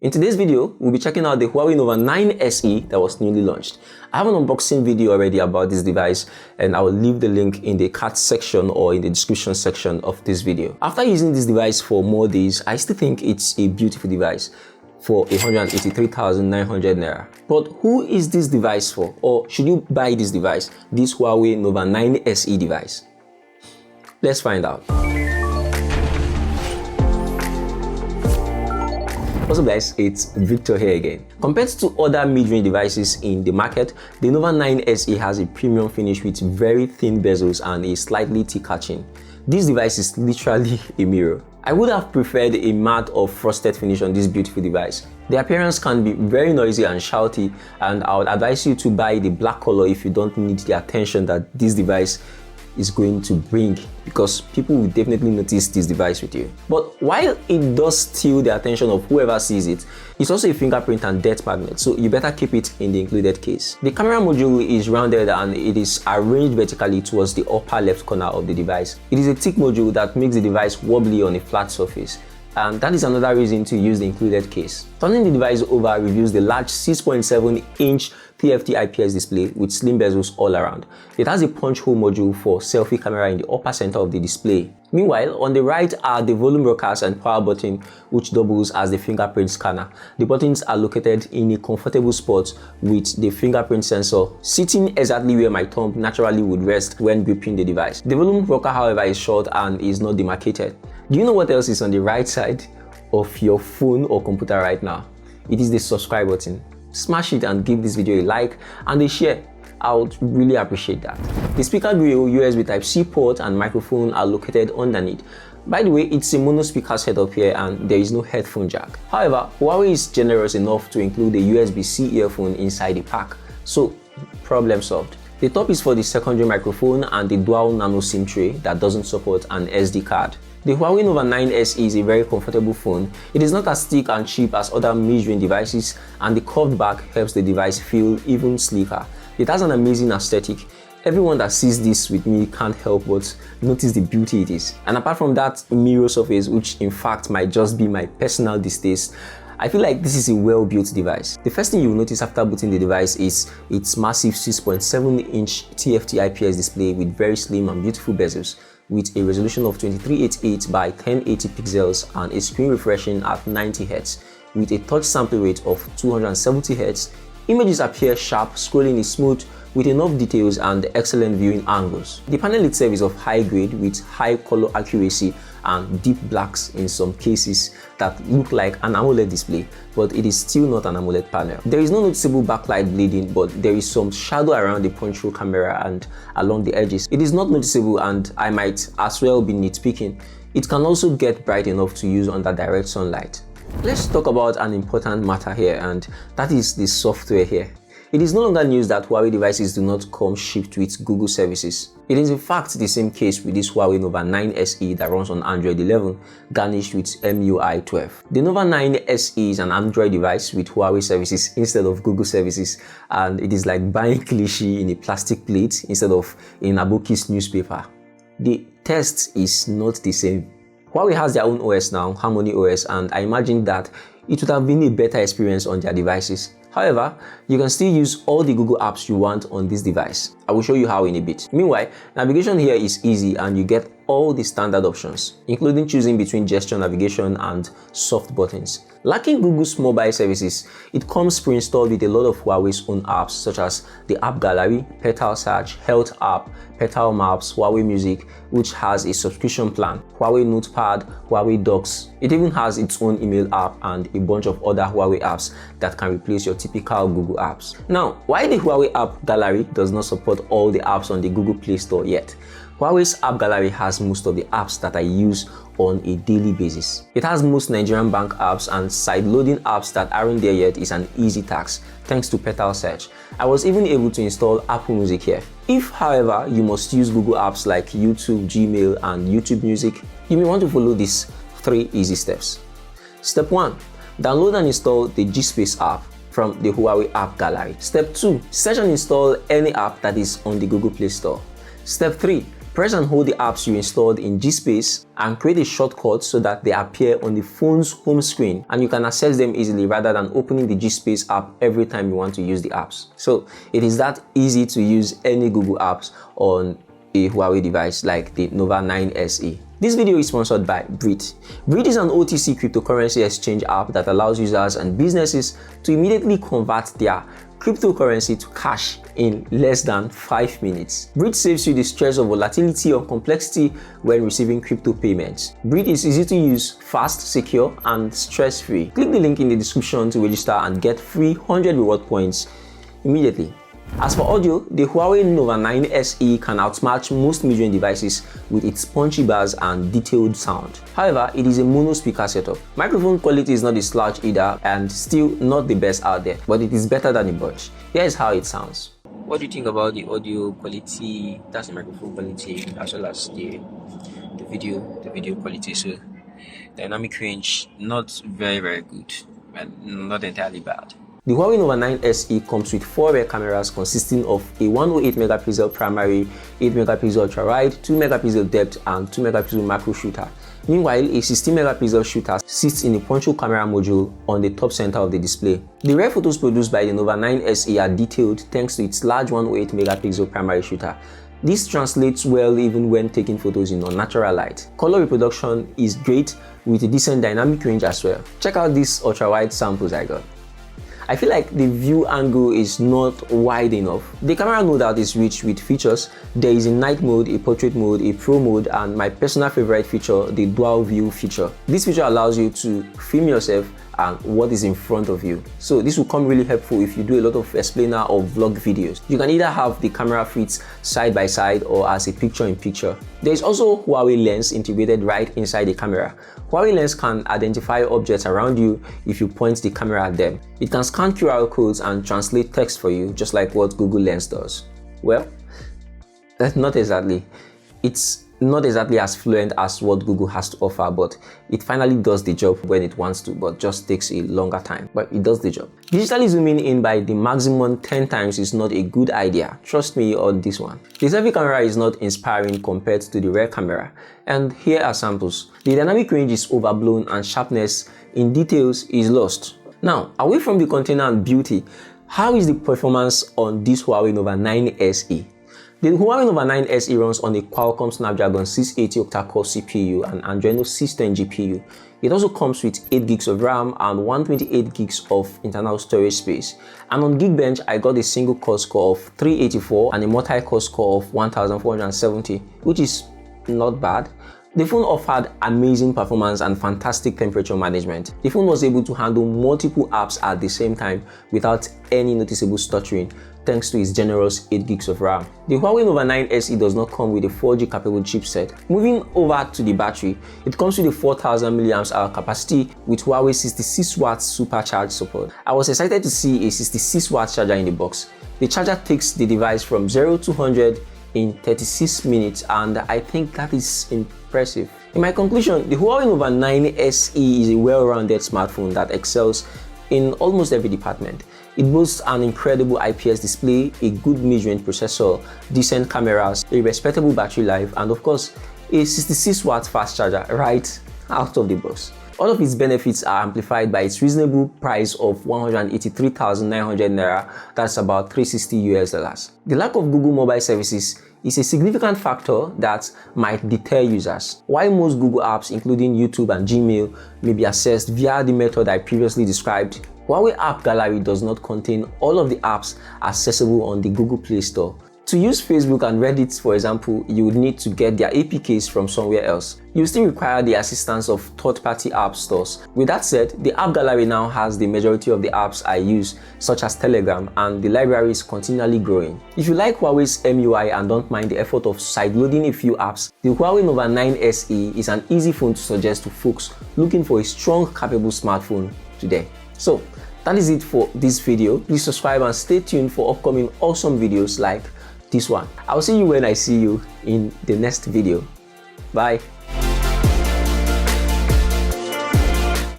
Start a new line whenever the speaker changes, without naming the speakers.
In today's video, we'll be checking out the Huawei Nova 9 SE that was newly launched. I have an unboxing video already about this device, and I will leave the link in the card section or in the description section of this video. After using this device for more days, I still think it's a beautiful device for 183,900 naira. But who is this device for? Or should you buy this device, this Huawei Nova 9 SE device? Let's find out. What's up guys, it's Victor here again. Compared to other mid-range devices in the market, the Nova 9 SE has a premium finish with very thin bezels and a slightly thicker chin. This device is literally a mirror. I would have preferred a matte or frosted finish on this beautiful device. The appearance can be very noisy and shouty, and I would advise you to buy the black color if you don't need the attention that this device is going to bring, because people will definitely notice this device with you. But while it does steal the attention of whoever sees it, it's also a fingerprint and depth magnet, so you better keep it in the included case. The camera module is rounded and it is arranged vertically towards the upper left corner of the device. It is a thick module that makes the device wobbly on a flat surface, and that is another reason to use the included case. Turning the device over reveals the large 6.7-inch TFT IPS display with slim bezels all around. It has a punch hole module for selfie camera in the upper center of the display. Meanwhile, on the right are the volume rockers and power button, which doubles as the fingerprint scanner. The buttons are located in a comfortable spot with the fingerprint sensor sitting exactly where my thumb naturally would rest when gripping the device. The volume rocker, however, is short and is not demarcated. Do you know what else is on the right side of your phone or computer right now? It is the subscribe button. Smash it and give this video a like and a share. I would really appreciate that. The speaker grill, USB Type-C port and microphone are located underneath. By the way, it's a mono speaker setup here and there is no headphone jack. However, Huawei is generous enough to include a USB-C earphone inside the pack, so problem solved. The top is for the secondary microphone and the dual nano SIM tray that doesn't support an SD card. The Huawei Nova 9 SE is a very comfortable phone. It is not as thick and cheap as other mid-range devices, and the curved back helps the device feel even sleeker. It has an amazing aesthetic. Everyone that sees this with me can't help but notice the beauty it is. And apart from that mirror surface, which in fact might just be my personal distaste, I feel like this is a well-built device. The first thing you will notice after booting the device is its massive 6.7-inch TFT IPS display with very slim and beautiful bezels, with a resolution of 2388 by 1080 pixels and a screen refreshing at 90 Hz. With a touch sample rate of 270 Hz, images appear sharp, scrolling is smooth, with enough details and excellent viewing angles. The panel itself is of high grade with high color accuracy and deep blacks in some cases that look like an AMOLED display, but it is still not an AMOLED panel. There is no noticeable backlight bleeding, but there is some shadow around the punch hole camera and along the edges. It is not noticeable, and I might as well be nitpicking. It can also get bright enough to use under direct sunlight. Let's talk about an important matter here, and that is the software here. It is no longer news that Huawei devices do not come shipped with Google services. It is in fact the same case with this Huawei Nova 9 SE that runs on Android 11, garnished with MIUI 12. The Nova 9 SE is an Android device with Huawei services instead of Google services, and it is like buying cliche in a plastic plate instead of in Aboki's newspaper. The test is not the same. Huawei has their own OS now, Harmony OS, and I imagine that it would have been a better experience on their devices. However, you can still use all the Google apps you want on this device. I will show you how in a bit. Meanwhile, navigation here is easy and you get all the standard options, including choosing between gesture navigation and soft buttons. Lacking Google's mobile services, it comes pre-installed with a lot of Huawei's own apps such as the App Gallery, Petal Search, Health App, Petal Maps, Huawei Music, which has a subscription plan, Huawei Notepad, Huawei Docs. It even has its own email app and a bunch of other Huawei apps that can replace your typical Google apps. Now, why the Huawei App Gallery does not support all the apps on the Google Play Store yet? Huawei's App Gallery has most of the apps that I use on a daily basis. It has most Nigerian bank apps, and side-loading apps that aren't there yet is an easy task thanks to Petal Search. I was even able to install Apple Music here. If, however, you must use Google apps like YouTube, Gmail, and YouTube Music, you may want to follow these 3 easy steps. Step 1. Download and install the G-Space app from the Huawei App Gallery. Step 2. Search and install any app that is on the Google Play Store. Step 3. Press and hold the apps you installed in GSpace and create a shortcut so that they appear on the phone's home screen and you can access them easily rather than opening the GSpace app every time you want to use the apps. So it is that easy to use any Google apps on a Huawei device like the Nova 9 SE. This video is sponsored by Brit. Brit is an OTC cryptocurrency exchange app that allows users and businesses to immediately convert their cryptocurrency to cash in less than 5 minutes. Brit saves you the stress of volatility or complexity when receiving crypto payments. Brit is easy to use, fast, secure, and stress-free. Click the link in the description to register and get free 100 reward points immediately. As for audio, the Huawei Nova 9 SE can outmatch most mid-range devices with its punchy bars and detailed sound. However, it is a mono speaker setup. Microphone quality is not a slouch either and still not the best out there, but it is better than a bunch. Here is how it sounds. What do you think about the audio quality? That's the microphone quality as well as the video quality. So dynamic range, not very good and not entirely bad. The Huawei Nova 9 SE comes with 4 rear cameras consisting of a 108 megapixel primary, 8 megapixel ultra wide, 2 megapixel depth and 2 megapixel macro shooter. Meanwhile, a 16 megapixel shooter sits in a poncho camera module on the top center of the display. The rare photos produced by the Nova 9 SE are detailed thanks to its large 108 megapixel primary shooter. This translates well even when taking photos in unnatural light. Color reproduction is great with a decent dynamic range as well. Check out these ultra wide samples I got. I feel like the view angle is not wide enough. The camera no doubt is rich with features. There is a night mode, a portrait mode, a pro mode, and my personal favorite feature, the dual view feature. This feature allows you to film yourself and what is in front of you. So this will come really helpful if you do a lot of explainer or vlog videos. You can either have the camera fits side by side or as a picture-in-picture. There is also Huawei Lens integrated right inside the camera. Huawei Lens can identify objects around you if you point the camera at them. It can scan QR codes and translate text for you, just like what Google Lens does. Well, that's not exactly. It's not exactly as fluent as what Google has to offer, but it finally does the job when it wants to, but just takes a longer time, but it does the job. Digitally zooming in by the maximum 10 times is not a good idea. Trust me on this one. The selfie camera is not inspiring compared to the rear camera, and here are samples. The dynamic range is overblown and sharpness in details is lost. Now, away from the container and beauty, how is the performance on this Huawei Nova 9 SE? The Huawei Nova 9 SE runs on a Qualcomm Snapdragon 680 octa-core CPU and Adreno 610 GPU. It also comes with 8 gigs of RAM and 128 gigs of internal storage space. And on Geekbench, I got a single core score of 384 and a multi-core score of 1470, which is not bad. The phone offered amazing performance and fantastic temperature management. The phone was able to handle multiple apps at the same time without any noticeable stuttering, thanks to its generous 8 gigs of RAM. The Huawei Nova 9 SE does not come with a 4G capable chipset. Moving over to the battery, it comes with a 4000 mAh capacity with Huawei 66 watts supercharge support. I was excited to see a 66 watt charger in the box. The charger takes the device from 0 to 100 in 36 minutes, and I think that is impressive. In my conclusion, the Huawei Nova 9 SE is a well-rounded smartphone that excels in almost every department. It boasts an incredible IPS display, a good mid-range processor, decent cameras, a respectable battery life, and of course, a 66 watt fast charger right out of the box. All of its benefits are amplified by its reasonable price of 183,900 naira, that's about $360. The lack of Google mobile services is a significant factor that might deter users. While most Google apps, including YouTube and Gmail, may be accessed via the method I previously described, Huawei App Gallery does not contain all of the apps accessible on the Google Play Store. To use Facebook and Reddit, for example, you would need to get their APKs from somewhere else. You still require the assistance of third-party app stores. With that said, the App Gallery now has the majority of the apps I use, such as Telegram, and the library is continually growing. If you like Huawei's MUI and don't mind the effort of sideloading a few apps, the Huawei Nova 9 SE is an easy phone to suggest to folks looking for a strong, capable smartphone today. So, that is it for this video. Please subscribe and stay tuned for upcoming awesome videos like this one. I'll see you when I see you in the next video. Bye.